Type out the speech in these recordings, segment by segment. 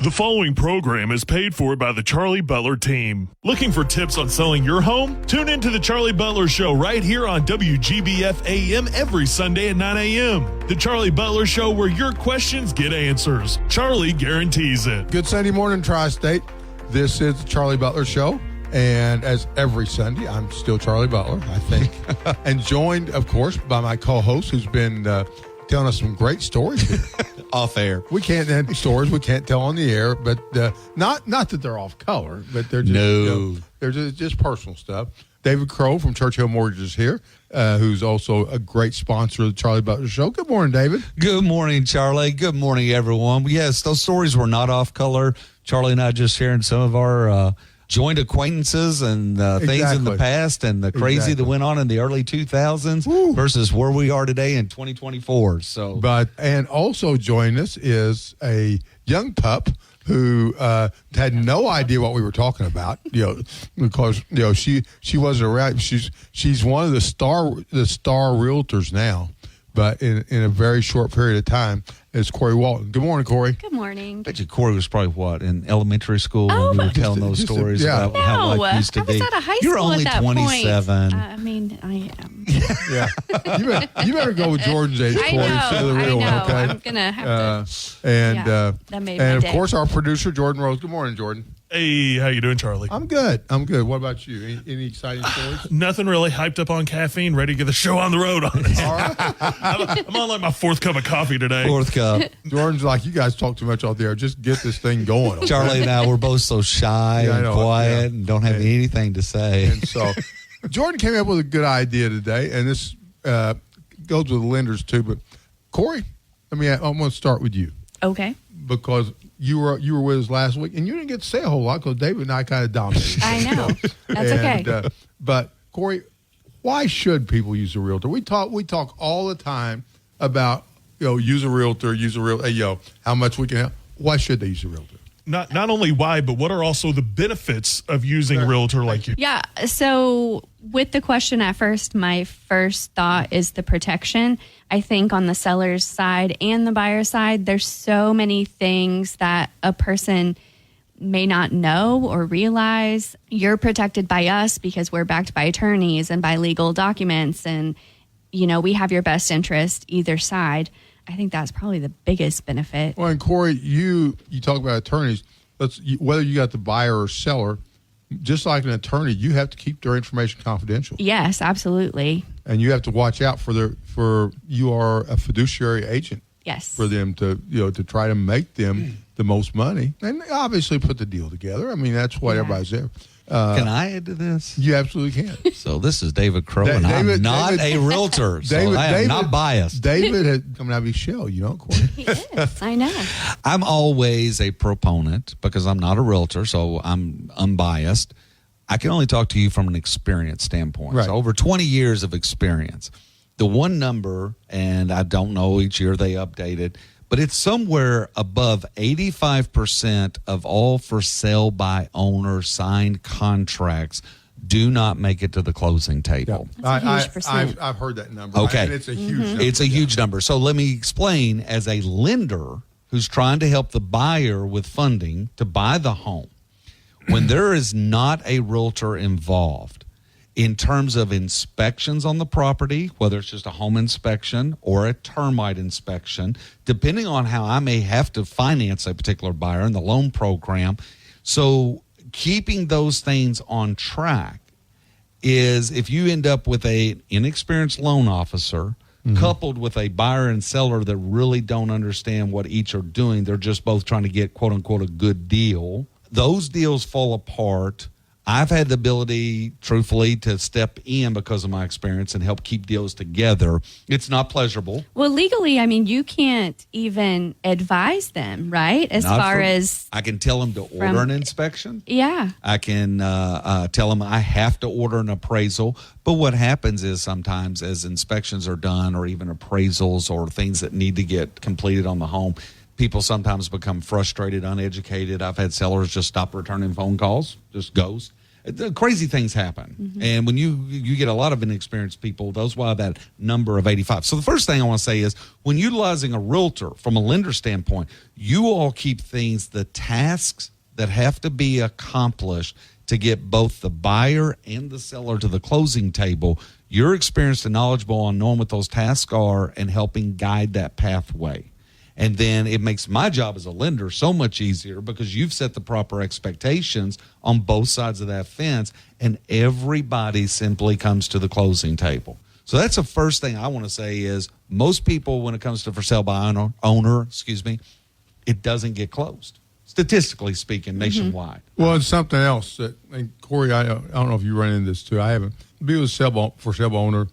The following program is paid for by the Charlie Butler team. Looking for tips on selling your home? Tune into the Charlie Butler Show right here on WGBF AM every Sunday at 9 a.m. The Charlie Butler Show, where your questions get answers. Charlie guarantees it. Good Sunday morning, Tri-State. This is the Charlie Butler Show. And as every Sunday, I'm still Charlie Butler, I think. And joined, of course, by my co-host, who's been telling us some great stories here. Off air. We can't have stories we can't tell on the air, but not that they're off color, but they're just, they're just personal stuff. David Crow from Churchill Mortgage is here, who's also a great sponsor of the Charlie Butler Show. Good morning, David. Good morning, Charlie. Good morning, everyone. Yes, those stories were not off color. Charlie and I just sharing some of our joint acquaintances and things in the past and the crazy that went on in the early 2000s versus where we are today in 2024. And also joining us is a young pup who had no idea what we were talking about, because she wasn't around. She's one of the star realtors now, but in a very short period of time. It's Cori Walton. Good morning, Cori. Good morning. I bet you Cori was probably, in elementary school when we were telling those stories about how life used to be. I was out of high school. You're only at that 27. Point. I mean, I am. Yeah. You better go with Jordan's age, Cori. I know. Okay? I'm going to have to. That made my day. Of course, our producer, Jordan Rose. Good morning, Jordan. Hey, how you doing, Charlie? I'm good. What about you? Any exciting stories? Nothing really. Hyped up on caffeine, ready to get the show on the road. All right. I'm on like my fourth cup of coffee today. Fourth cup. Jordan's like, you guys talk too much out there. Just get this thing going. Okay? Charlie and I, we're both so shy and quiet and don't have anything to say. And so Jordan came up with a good idea today, and this goes with lenders too. But Cori, I'm going to start with you. Okay. Because you were with us last week, and you didn't get to say a whole lot because David and I kind of dominated. I know. That's okay. But Cori, why should people use a realtor? We talk all the time about use a realtor, how much we can help. Why should they use a realtor? Not only why, but what are also the benefits of using a realtor like you? Yeah. So with the question at first, my first thought is the protection. I think on the seller's side and the buyer's side, there's so many things that a person may not know or realize. You're protected by us because we're backed by attorneys and by legal documents. And, we have your best interest either side. I think that's probably the biggest benefit. Well, and Cori, you talk about attorneys. Whether you got the buyer or seller, just like an attorney, you have to keep their information confidential. Yes, absolutely. And you have to watch out for you are a fiduciary agent. Yes. For them to try to make them the most money, and obviously put the deal together. I mean, that's why everybody's there. Can I add to this? You absolutely can. So this is David Crow, and I'm not a realtor, so I am not biased. David had come out of his shell, Cori. He is. I know. I'm always a proponent because I'm not a realtor, so I'm unbiased. I can only talk to you from an experience standpoint. Right. So over 20 years of experience. The one number, and I don't know, each year they update it, but it's somewhere above 85% of all for sale by owner signed contracts do not make it to the closing table. That's a huge percent. I've heard that number. Okay. And it's a huge number. It's a huge number. So let me explain, as a lender who's trying to help the buyer with funding to buy the home, when there is not a realtor involved, in terms of inspections on the property, whether it's just a home inspection or a termite inspection, depending on how I may have to finance a particular buyer in the loan program. So keeping those things on track is, if you end up with an inexperienced loan officer coupled with a buyer and seller that really don't understand what each are doing, they're just both trying to get, quote unquote, a good deal. Those deals fall apart. I've had the ability, truthfully, to step in because of my experience and help keep deals together. It's not pleasurable. Well, legally, you can't even advise them, right? I can tell them to order an inspection. Yeah. I can tell them I have to order an appraisal. But what happens is sometimes as inspections are done, or even appraisals or things that need to get completed on the home, people sometimes become frustrated, uneducated. I've had sellers just stop returning phone calls, just ghost. crazy things happen. And when you get a lot of inexperienced people, those why that number of 85. So the first thing I want to say is when utilizing a realtor from a lender standpoint, you all keep things, the tasks that have to be accomplished to get both the buyer and the seller to the closing table. You're experienced and knowledgeable on knowing what those tasks are and helping guide that pathway. And then it makes my job as a lender so much easier because you've set the proper expectations on both sides of that fence, and everybody simply comes to the closing table. So that's the first thing I want to say is most people, when it comes to for sale by owner, it doesn't get closed, statistically speaking, nationwide. Well, it's something else that, and Cori, I don't know if you run into this too. I haven't. Be with a for sale owner,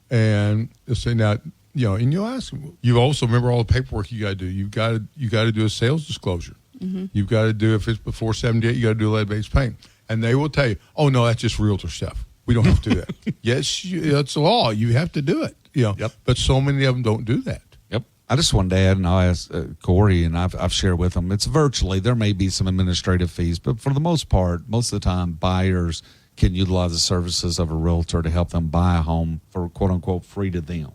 and say now, and you'll ask them. You also remember all the paperwork you got to do. You got to do a sales disclosure. You've got to do, if it's before 78, you got to do lead-based paint, and they will tell you, oh no, that's just realtor stuff. We don't have to do that. Yes, it's law. You have to do it. Yep. But so many of them don't do that. Yep. I just want to add, and I'll ask Cori, and I've shared with them. It's virtually there may be some administrative fees, but for the most part, most of the time, buyers can utilize the services of a realtor to help them buy a home for quote unquote free to them.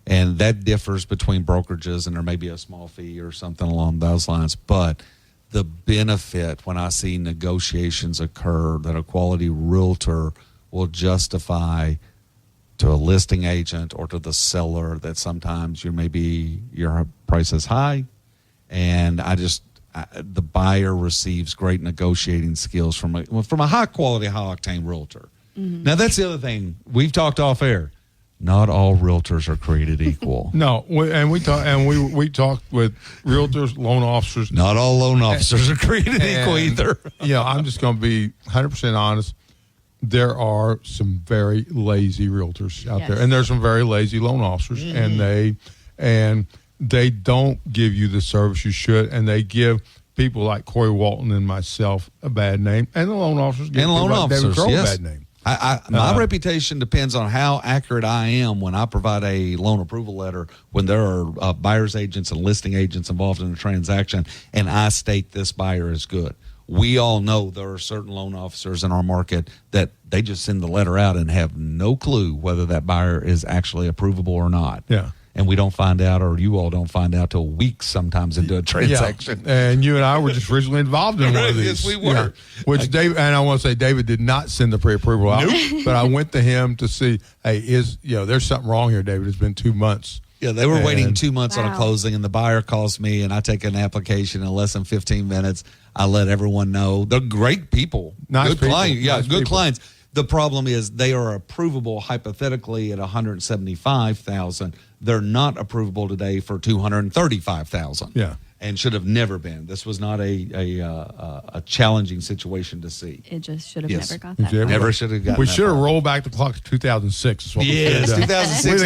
And that differs between brokerages, and there may be a small fee or something along those lines. But the benefit when I see negotiations occur that a quality realtor will justify to a listing agent or to the seller that sometimes your price is high, and the buyer receives great negotiating skills from a high quality, high octane realtor. Now that's the other thing we've talked off air. Not all realtors are created equal. No, we talked with realtors, loan officers. Not all loan officers are created equal either. I'm just going to be 100% honest. There are some very lazy realtors out there, and there's some very lazy loan officers, and they don't give you the service you should, and they give people like Cori, Walton, and myself a bad name, and the loan officers give people like David Crow a bad name. My reputation depends on how accurate I am when I provide a loan approval letter when there are buyer's agents and listing agents involved in the transaction, and I state this buyer is good. We all know there are certain loan officers in our market that they just send the letter out and have no clue whether that buyer is actually approvable or not. Yeah. And we don't find out, or you all don't find out till weeks sometimes into a transaction. Yeah. And you and I were just originally involved in one of these. Yes, we were. Yeah. Which David, and I want to say David did not send the pre-approval out, but I went to him to see, hey, there's something wrong here, David. It's been 2 months. Yeah, they were waiting 2 months on a closing, and the buyer calls me, and I take an application in less than 15 minutes. I let everyone know. They're great people. Nice people. Good clients. The problem is they are approvable hypothetically at $175,000. They're not approvable today for $235,000. Yeah, and should have never been. This was not a challenging situation to see. It just should have never got that far. Never should have gotten. We should have rolled back the clock to 2006. Yes, 2006.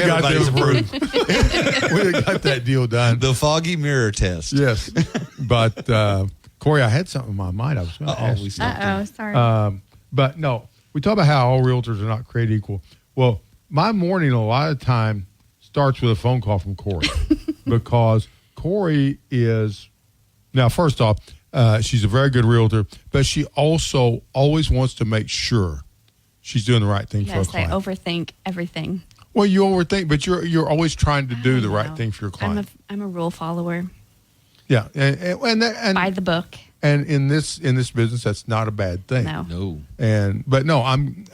We'd have got that deal done. The foggy mirror test. Yes, but Cori, I had something in my mind. I was going to ask. Sorry. But no. We talk about how all realtors are not created equal. Well, my morning a lot of time starts with a phone call from Cori because Cori is, now first off, she's a very good realtor, but she also always wants to make sure she's doing the right thing for her client. Yes, I overthink everything. Well, you overthink, but you're always trying to do the right thing for your client. I'm a rule follower. Yeah, and by the book. And in this business, that's not a bad thing. No.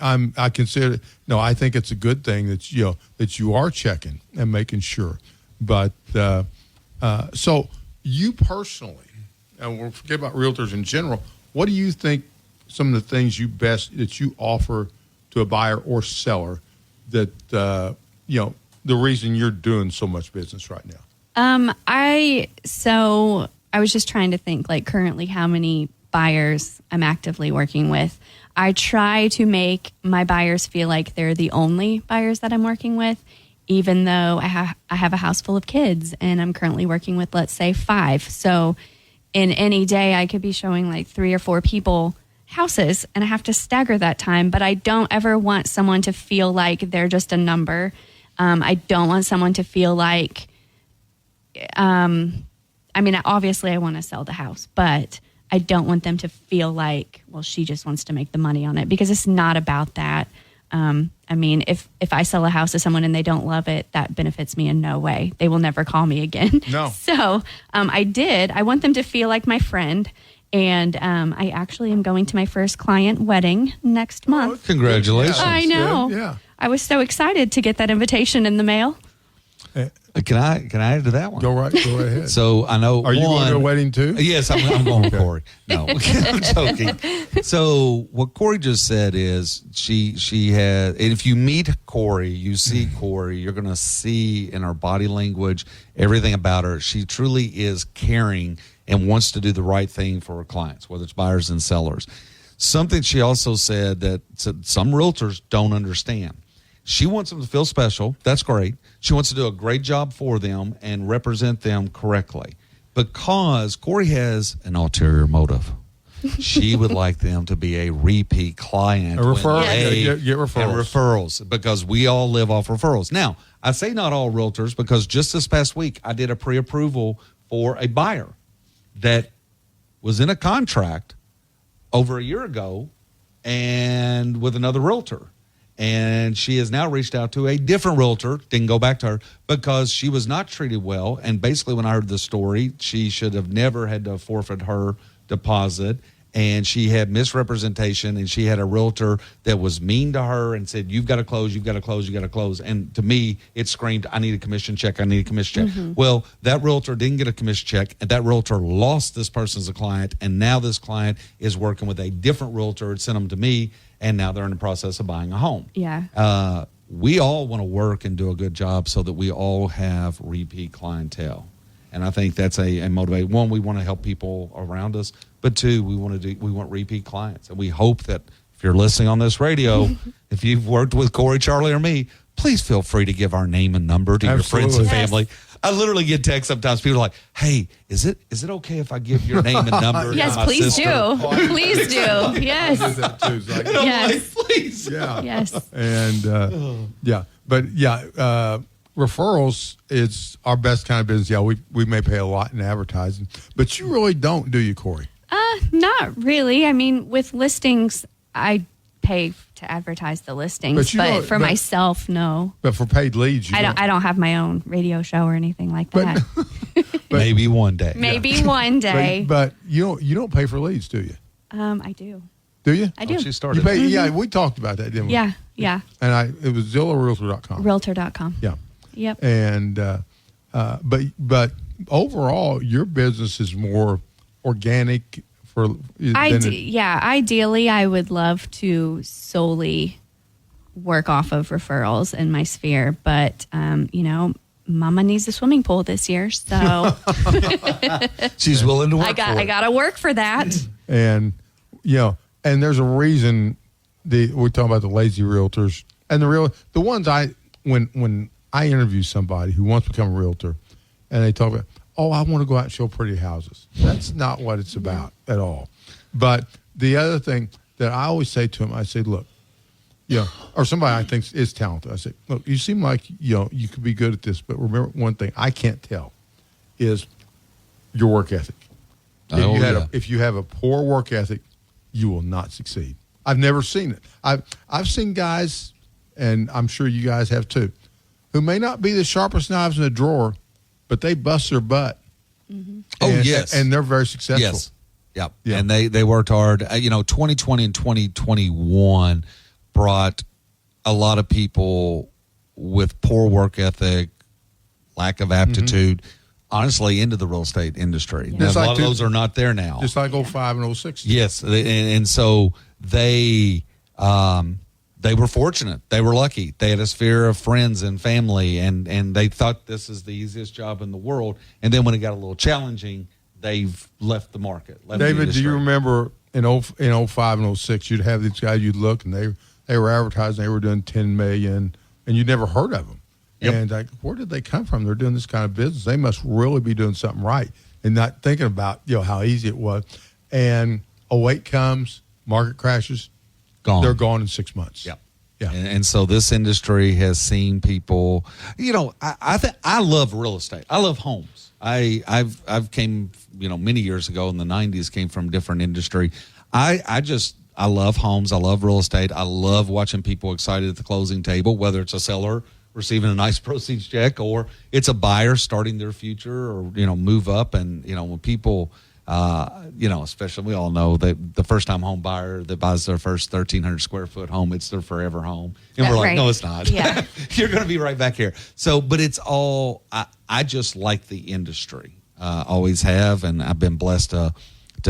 I consider I think it's a good thing that you are checking and making sure. But so you personally, and we'll forget about realtors in general. What do you think some of the things that you offer to a buyer or seller that the reason you're doing so much business right now? I was just trying to think, like, currently how many buyers I'm actively working with. I try to make my buyers feel like they're the only buyers that I'm working with, even though I have a house full of kids and I'm currently working with, let's say, 5. So in any day, I could be showing like 3 or 4 people houses, and I have to stagger that time. But I don't ever want someone to feel like they're just a number. I don't want someone to feel like, obviously I want to sell the house, but I don't want them to feel like, well, she just wants to make the money on it, because it's not about that. I mean, if I sell a house to someone and they don't love it, that benefits me in no way. They will never call me again. No. So I want them to feel like my friend. And I actually am going to my first client wedding next month. Congratulations. Yeah, I know. good. Yeah. I was so excited to get that invitation in the mail. Can I add to that one? Go ahead. So I know. Are you going to a wedding too? Yes, I'm going with Cori. No, I'm joking. So what Cori just said is she has. And if you meet Cori, you see Cori, you're going to see in her body language everything about her. She truly is caring and wants to do the right thing for her clients, whether it's buyers and sellers. Something she also said that some realtors don't understand. She wants them to feel special. That's great. She wants to do a great job for them and represent them correctly, because Cori has an ulterior motive. She would like them to be a repeat client. A referral. Get referrals. And referrals, because we all live off referrals. Now, I say not all realtors, because just this past week, I did a pre-approval for a buyer that was in a contract over a year ago and with another realtor. And she has now reached out to a different realtor, didn't go back to her, because she was not treated well. And basically, when I heard the story, she should have never had to forfeit her deposit. And she had misrepresentation, and she had a realtor that was mean to her and said, you've got to close, you've got to close, you've got to close. And to me, it screamed, I need a commission check, I need a commission check. Well, that realtor didn't get a commission check, and that realtor lost this person as a client. And now this client is working with a different realtor. It sent them to me, and now they're in the process of buying a home. Yeah. We all want to work and do a good job so that we all have repeat clientele. And I think that's a motivate. One, we want to help people around us, but two, we want repeat clients. And we hope that if you're listening on this radio, if you've worked with Cori, Charlie, or me, please feel free to give our name and number to your friends and family. I literally get texts sometimes. People are like, hey, is it okay if I give your name and number to Yes, my please sister? do. Please do. Yes. I did that too. It's like, Yes. Please. yeah. Yes. And referrals is our best kind of business. Yeah, we may pay a lot in advertising, but you really don't, do you, Cori? Not really. I mean, with listings, I pay to advertise the listings, but for myself, no. But for paid leads, I don't have my own radio show or anything like that. Maybe one day. Maybe one day. But you don't pay for leads, do you? I do. Do you? I do. She You started. pay, Yeah, we talked about that, didn't we? Yeah. And it was Zillowrealtor.com. Realtor.com. Yeah. Yep. And but overall, your business is more organic. Ideally, I would love to solely work off of referrals in my sphere, but Mama needs a swimming pool this year, so She's willing to work. I got to work for that. And and there's a reason we're talking about the lazy realtors and the ones when I interview somebody who wants to become a realtor, and they talk about, oh, I want to go out and show pretty houses. That's not what it's about at all. But the other thing that I always say to them, I say, look, or somebody I think is talented. I say, look, you seem like, you could be good at this, but remember one thing I can't tell is your work ethic. If you have a poor work ethic, you will not succeed. I've never seen it. I've seen guys, and I'm sure you guys have too, who may not be the sharpest knives in the drawer, but they bust their butt. Mm-hmm. Yes. And they're very successful. Yes. Yep. Yeah. And they worked hard. 2020 and 2021 brought a lot of people with poor work ethic, lack of aptitude, honestly, into the real estate industry. Yeah. Now, a lot of those are not there now. Just like 05 and 06. Yes. And so they were fortunate. They were lucky. They had a sphere of friends and family, and they thought this is the easiest job in the world. And then when it got a little challenging, they've left the market. David, do you remember in 05 and 06, you'd have these guys, you'd look, and they were advertising, they were doing $10 million, and you'd never heard of them. Yep. And like, where did they come from? They're doing this kind of business. They must really be doing something right and not thinking about how easy it was. And 08 comes, market crashes, gone. They're gone in 6 months. Yep. Yeah. And so this industry has seen people, I love real estate. I love homes. I've came, many years ago in the 90s, came from different industry. I love homes. I love real estate. I love watching people excited at the closing table, whether it's a seller receiving a nice proceeds check or it's a buyer starting their future or, move up. And, when people, especially we all know that the first time home buyer that buys their first 1,300 square foot home, it's their forever home. And we're like, right. no, it's not. Yeah. You're going to be right back here. So, but it's all, I just like the industry, always have. And I've been blessed to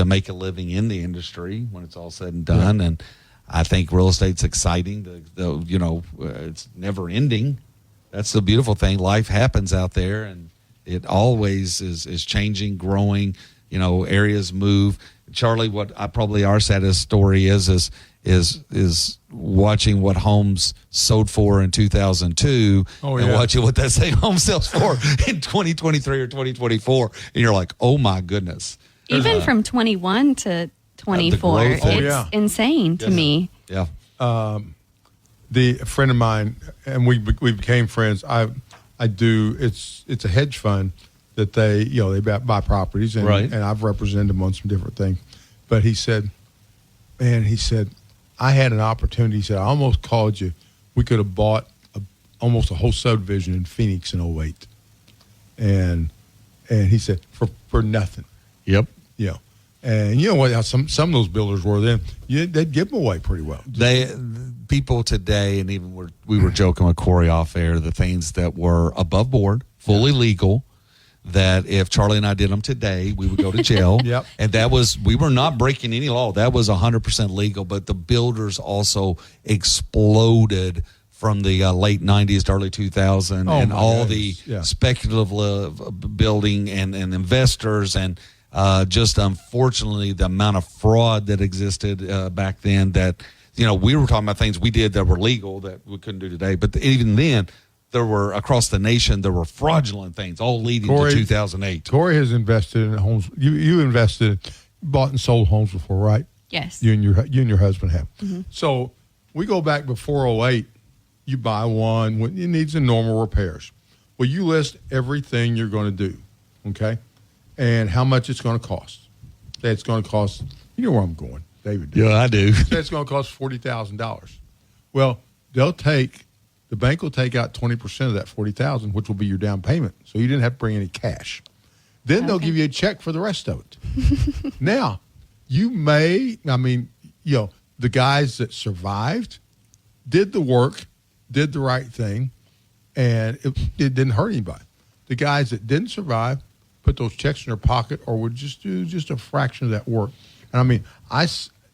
make a living in the industry when it's all said and done. Yeah. And I think real estate's exciting. It's never ending. That's the beautiful thing. Life happens out there, and it always is changing, growing. Areas move. Charlie, what our saddest story is watching what homes sold for in 2002 and watching what that same home sells for in 2023 or 2024, and you're like, oh my goodness. Even from 21 to 24, it's insane to me. Yeah. A friend of mine, and we became friends. I do. It's a hedge fund that they buy properties, and I've represented them on some different things. But he said, I had an opportunity. He said, I almost called you. We could have bought almost a whole subdivision in Phoenix in 2008. And he said, for nothing. Yep. And you know what? How some of those builders were then. They'd give them away pretty well. People today, and even we were joking with Cori off air, the things that were above board, fully legal, that if Charlie and I did them today, we would go to jail. Yep. And we were not breaking any law. That was 100% legal. But the builders also exploded from the late 90s to early 2000s, and all the speculative building and investors and just unfortunately the amount of fraud that existed back then that, we were talking about things we did that were legal that we couldn't do today. But even then, there were, across the nation, there were fraudulent things all leading to 2008. Cori has invested in homes. You invested, bought and sold homes before, right? Yes. You and your husband have. Mm-hmm. So we go back before 2008. You buy one when it needs the normal repairs. Well, you list everything you're going to do, okay, and how much it's going to cost. Say it's going to cost. You know where I'm going, David. Yeah, I do. Say it's going to cost $40,000. Well, the bank will take out 20% of that $40,000, which will be your down payment. So you didn't have to bring any cash. Then they'll give you a check for the rest of it. Now, the guys that survived did the work, did the right thing, and it didn't hurt anybody. The guys that didn't survive put those checks in their pocket or would just do just a fraction of that work. And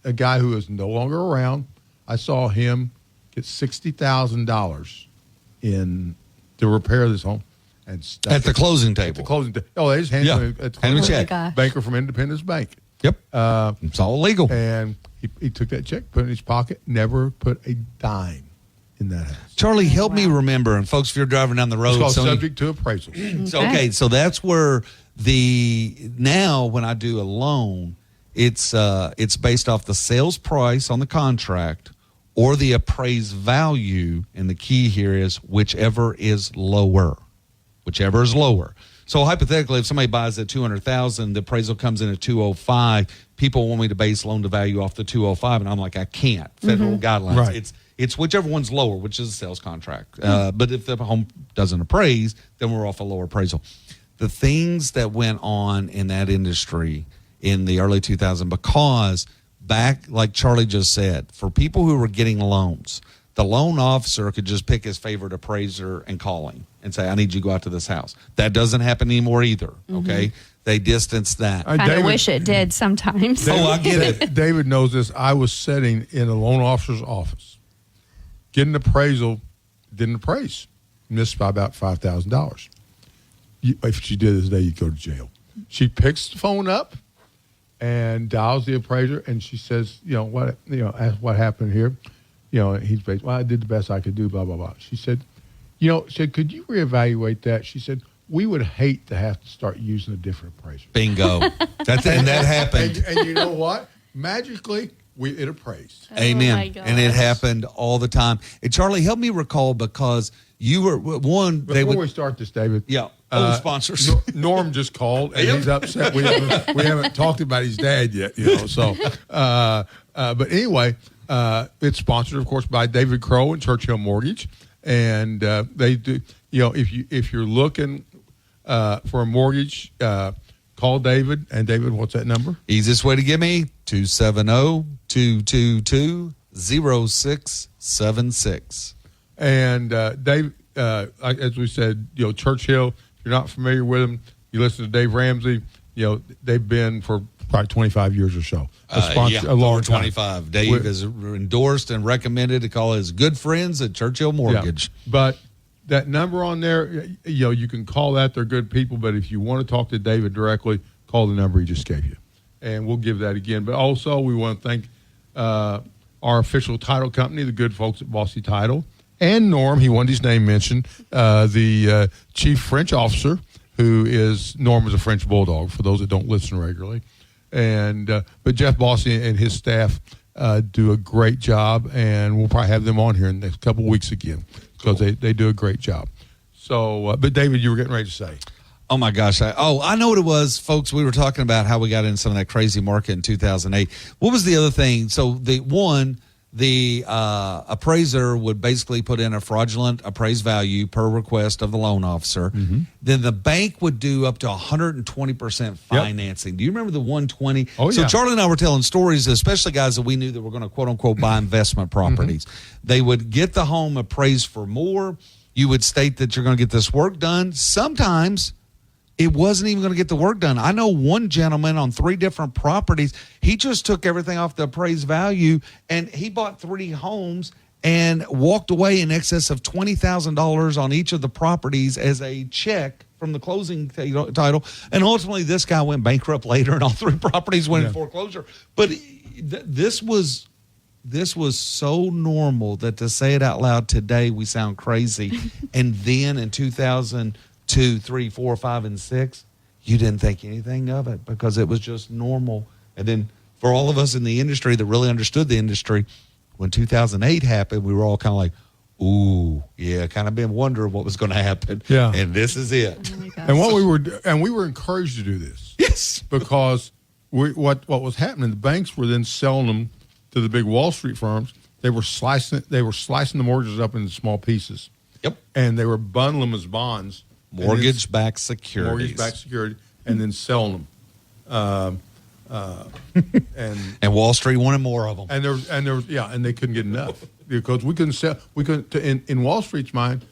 a guy who is no longer around, I saw him get $60,000 in to repair this home, and at the closing table. At the closing table. Oh, they just handed him at the hand him a check. Banker from Independence Bank. Yep. It's all legal. And he took that check, put it in his pocket, never put a dime in that house. Charlie, help me remember, and folks, if you're driving down the road, it's called subject to appraisal. Okay, so that's where now when I do a loan, it's based off the sales price on the contract or the appraised value, and the key here is whichever is lower. So hypothetically, if somebody buys at $200,000, the appraisal comes in at $205,000. People want me to base loan to value off the $205,000, and I'm like, I can't. Federal guidelines. Right. It's whichever one's lower, which is a sales contract. But if the home doesn't appraise, then we're off a lower appraisal. The things that went on in that industry in the early 2000s, because back, like Charlie just said, for people who were getting loans, the loan officer could just pick his favorite appraiser and call him and say, I need you to go out to this house. That doesn't happen anymore either, okay? They distance that. I kind of wish it did sometimes. I get it. David knows this. I was sitting in a loan officer's office, getting an appraisal, didn't appraise. Missed by about $5,000. If she did this day, you'd go to jail. She picks the phone up and dials the appraiser, and she says, ask what happened here. He's basically, well, I did the best I could do, blah, blah, blah. She said, could you reevaluate that? She said, we would hate to have to start using a different appraiser. Bingo. And that happened. And you know what? Magically, it appraised. Amen. my gosh. And it happened all the time. And Charlie, help me recall, because you were one. Before we start this, David. Yeah. Sponsors. Norm just called and he's upset. We haven't talked about his dad yet, So, but anyway, it's sponsored, of course, by David Crow and Churchill Mortgage, and they do. If you're looking for a mortgage, call David. And David, what's that number? Easiest way to get me, 270-222-0676. And Dave, as we said, Churchill, if you're not familiar with them, you listen to Dave Ramsey, they've been for probably 25 years or so. A long 25. time. Dave is endorsed and recommended to call his good friends at Churchill Mortgage. Yeah. But that number on there, you can call that. They're good people. But if you want to talk to David directly, call the number he just gave you. And we'll give that again. But also, we want to thank our official title company, the good folks at Bossy Title, and Norm. He wanted his name mentioned, the chief French officer, who is Norm is a French bulldog, for those that don't listen regularly. And but Jeff Bossy and his staff do a great job, and we'll probably have them on here in the next couple of weeks again, because they do a great job. So, but David, you were getting ready to say. Oh, my gosh. I know what it was, folks. We were talking about how we got in some of that crazy market in 2008. What was the other thing? So, the appraiser would basically put in a fraudulent appraised value per request of the loan officer. Mm-hmm. Then the bank would do up to 120% financing. Yep. Do you remember the 120? Oh, so yeah. Charlie and I were telling stories, especially guys that we knew that were going to, quote unquote, buy investment properties. Mm-hmm. They would get the home appraised for more. You would state that you're going to get this work done. Sometimes it wasn't even going to get the work done. I know one gentleman on 3 different properties, he just took everything off the appraised value, and he bought 3 homes and walked away in excess of $20,000 on each of the properties as a check from the closing title. And ultimately, this guy went bankrupt later, and all 3 properties went in foreclosure. But this was so normal that to say it out loud today, we sound crazy. And then in 2002, 3, 4, 5, and 6, you didn't think anything of it because it was just normal. And then for all of us in the industry that really understood the industry, when 2008 happened, we were all kind of like, ooh, yeah, kind of been wondering what was going to happen. Yeah. And this is it. Oh And we were encouraged to do this. Yes. Because what was happening, the banks were then selling them to the big Wall Street firms. They were slicing the mortgages up into small pieces. Yep. And they were bundling them as bonds. Mortgage-backed securities. And then selling them. And Wall Street wanted more of them. And they couldn't get enough because in Wall Street's mind,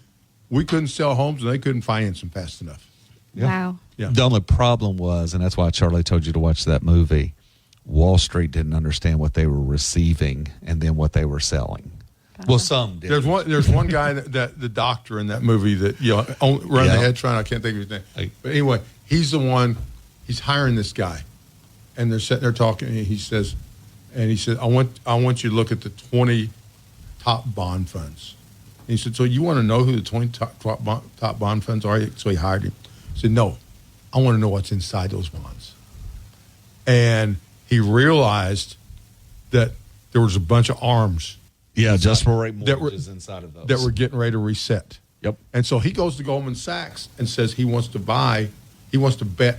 we couldn't sell homes and they couldn't finance them fast enough. Yeah. Wow. Yeah. The only problem was, and that's why Charlie told you to watch that movie, Wall Street didn't understand what they were receiving and then what they were selling. Well, some did. There's one guy that the doctor in that movie that run the hedge fund. I can't think of his name. But anyway, he's the one. He's hiring this guy, and they're sitting there talking. And he says, I want you to look at the 20 top bond funds. And he said, so you want to know who the 20 top bond funds are? So he hired him. He said, no, I want to know what's inside those bonds. And he realized that there was a bunch of arms. Yeah, adjustable rate mortgages inside of those that were getting ready to reset. Yep. And so he goes to Goldman Sachs and says he wants to bet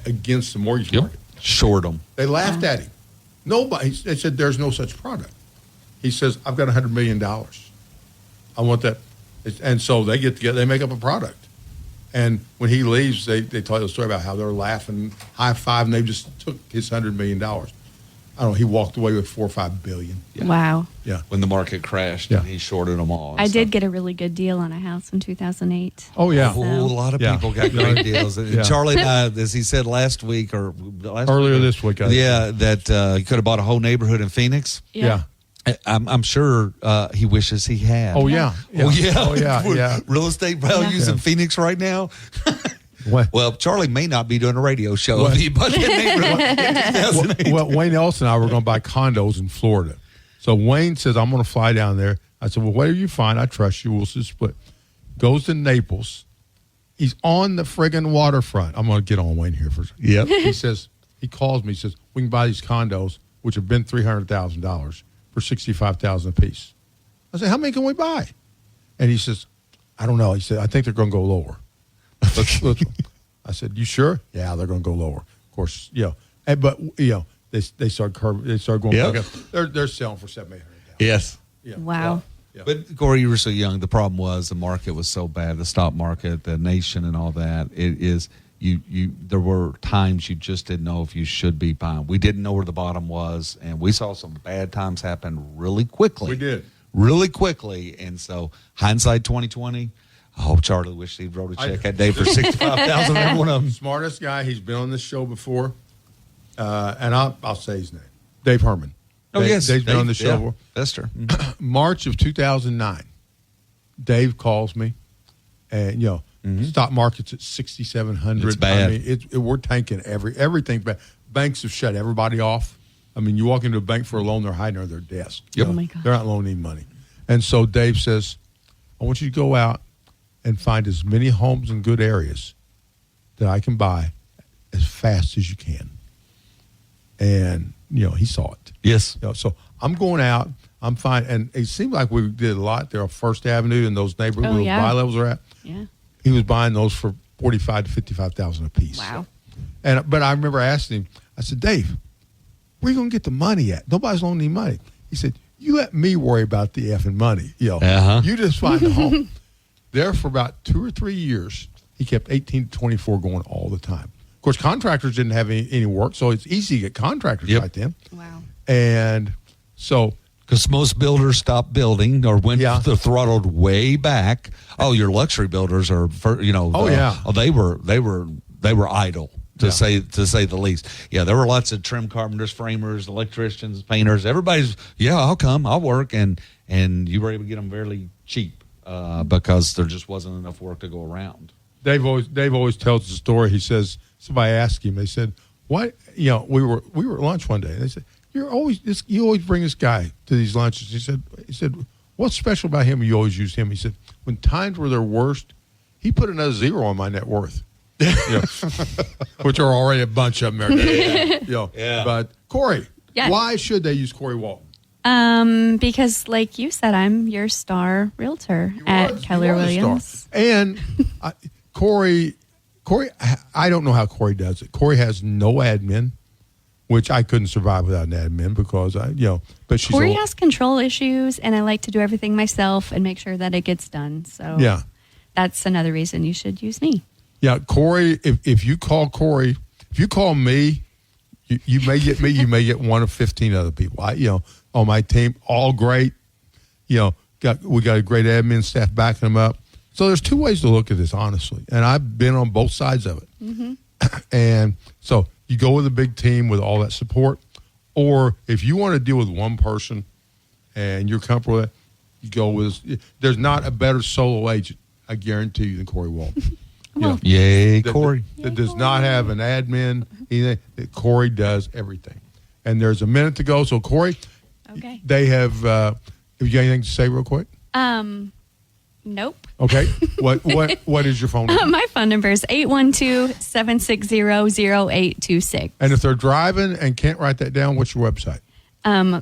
against the mortgage market. Short them. They laughed at him. They said there's no such product. He says, I've got $100 million. I want that. And so they get together, they make up a product. And when he leaves, they tell you the story about how they're laughing, high five, and they just took his $100 million. I don't know, he walked away with $4 or $5 billion. Yeah. Wow. Yeah. When the market crashed and he shorted them all. I did get a really good deal on a house in 2008. Oh, yeah. A lot of people got great deals. Yeah. Charlie and I, as he said last week or earlier this week, that he could have bought a whole neighborhood in Phoenix. Yeah. I'm sure he wishes he had. Oh, yeah. Oh, yeah. Oh, yeah. Real estate values in Phoenix right now. Well, Charlie may not be doing a radio show if he bought that neighborhood. Well, Wayne Ellis and I were going to buy condos in Florida. So Wayne says, I'm going to fly down there. I said, well, whatever you find, I trust you. We'll just split. Goes to Naples. He's on the friggin' waterfront. I'm going to get on Wayne here for a second. Yep. He calls me, he says, we can buy these condos, which have been $300,000, for $65,000 a piece. I said, how many can we buy? And he says, I don't know. He said, I think they're going to go lower. Let's. I said, you sure? Yeah, they're going to go lower. Of course, but they start going back up. They're selling for $700,000-800,000. Yes. Yeah. Wow. Yeah. But Cori, you were so young. The problem was the market was so bad, the stock market, the nation, and all that. It is there were times you just didn't know if you should be buying. We didn't know where the bottom was, and we saw some bad times happen really quickly. We did. Really quickly, and so hindsight 2020. Oh, Charlie wished he'd wrote a check that day for $65,000. Every one of them. Smartest guy. He's been on this show before, and I'll say his name, Dave Herman. Oh, yes. Dave's been on the show before. Fester. March of 2009, Dave calls me, and stock market's at 6,700. It's bad. I mean, we're tanking everything. Banks have shut everybody off. I mean, you walk into a bank for a loan, they're hiding under their desk. Yep. Oh my God. They're not loaning money. And so Dave says, I want you to go out and find as many homes in good areas that I can buy as fast as you can. And, he saw it. Yes. So I'm going out. I'm fine. And it seemed like we did a lot there on First Avenue and those neighborhoods where those buy levels are at. Yeah. He was buying those for $45,000 to $55,000 a piece. Wow. But I remember asking him, I said, Dave, where are you going to get the money at? Nobody's loaning any money. He said, you let me worry about the effing money. You just find a home. There for about 2 or 3 years, he kept 18 to 24 going all the time. Of course, contractors didn't have any work, so it's easy to get contractors right then. Wow. And so, because most builders stopped building or went Yeah. throttled way back. Oh, your luxury builders are, they were idle to say the least. Yeah, there were lots of trim carpenters, framers, electricians, painters. Everybody's I'll come, I'll work, and you were able to get them fairly cheap because there just wasn't enough work to go around. Dave always tells the story. He says somebody asked him. They said, "What? We were at lunch one day. And they said, you always bring this guy to these lunches." He said, "What's special about him? You always use him." He said, "When times were their worst, he put another zero on my net worth." Which are already a bunch of them there. But Cori, why should they use Cori Walton? Because like you said, I'm your star realtor at Keller Williams. And Cori, I don't know how Cori does it. Cori has no admin, which I couldn't survive without an admin because but she's Cori has control issues, and I like to do everything myself and make sure that it gets done. So that's another reason you should use me. Yeah, Cori, if you call Cori, if you call me, you may get me, you may get one of 15 other people. On my team, all great. We got a great admin staff backing them up. So there's two ways to look at this, honestly. And I've been on both sides of it. Mm-hmm. And so you go with a big team with all that support. Or if you want to deal with one person and you're comfortable with it, you go with, there's not a better solo agent, I guarantee you, than Cori Walton. Yay, Cori. That does not have an admin, anything. That Cori does everything. And there's a minute to go. So, Cori, okay. They have, have you got anything to say real quick? Nope. Okay. What is your phone number? My phone number is 812-760-0826. And if they're driving and can't write that down, what's your website?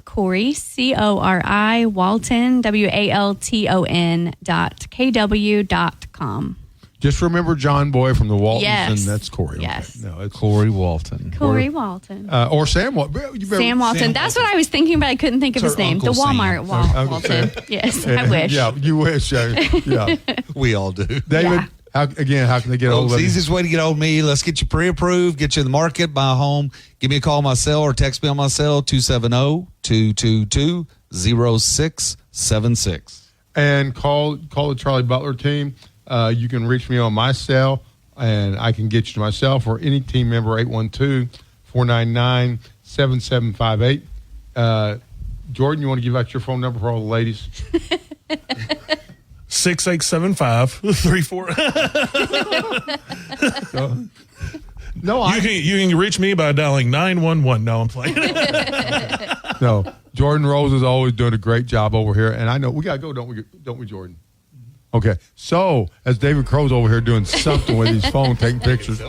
Cori, Cori, Walton, WALTON.KW.com. Just remember John Boy from the Waltons, Yes. and that's Cori. Yes. Okay. No, it's Cori Walton. Cori Walton. Or Sam Walton. Sam Walton. That's what I was thinking, but I couldn't think of his name. Uncle the Walmart Sam. Walton. Yes, I wish. Yeah, you wish. Yeah. We all do. David, how can they get Well, hold it's of the you? easiest way to get hold of me. Let's get you pre-approved, get you in the market, buy a home. Give me a call on my cell or text me on my cell, 270-222-0676. And call the Charlie Butler team. You can reach me on my cell, and I can get you to myself or any team member, 812-499-7758. Jordan, you want to give out your phone number for all the ladies? 6875-34. No, You can reach me by dialing 911. No, I'm playing. No. Jordan Rose is always doing a great job over here, and I know we gotta go, don't we, Jordan? Okay. So as David Crow's over here doing something with his phone, taking pictures,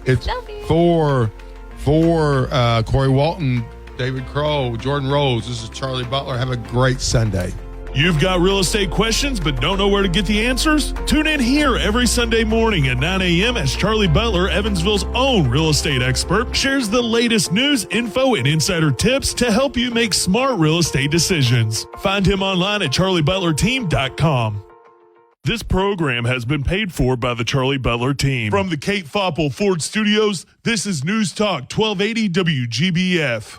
it's for Cori Walton. David Crow, Jordan Rose. This is Charlie Butler. Have a great Sunday. You've got real estate questions but don't know where to get the answers? Tune in here every Sunday morning at 9 a.m. as Charlie Butler, Evansville's own real estate expert, shares the latest news, info, and insider tips to help you make smart real estate decisions. Find him online at charliebutlerteam.com. This program has been paid for by the Charlie Butler team. From the Kate Foppel Ford Studios, this is Newstalk 1280 WGBF.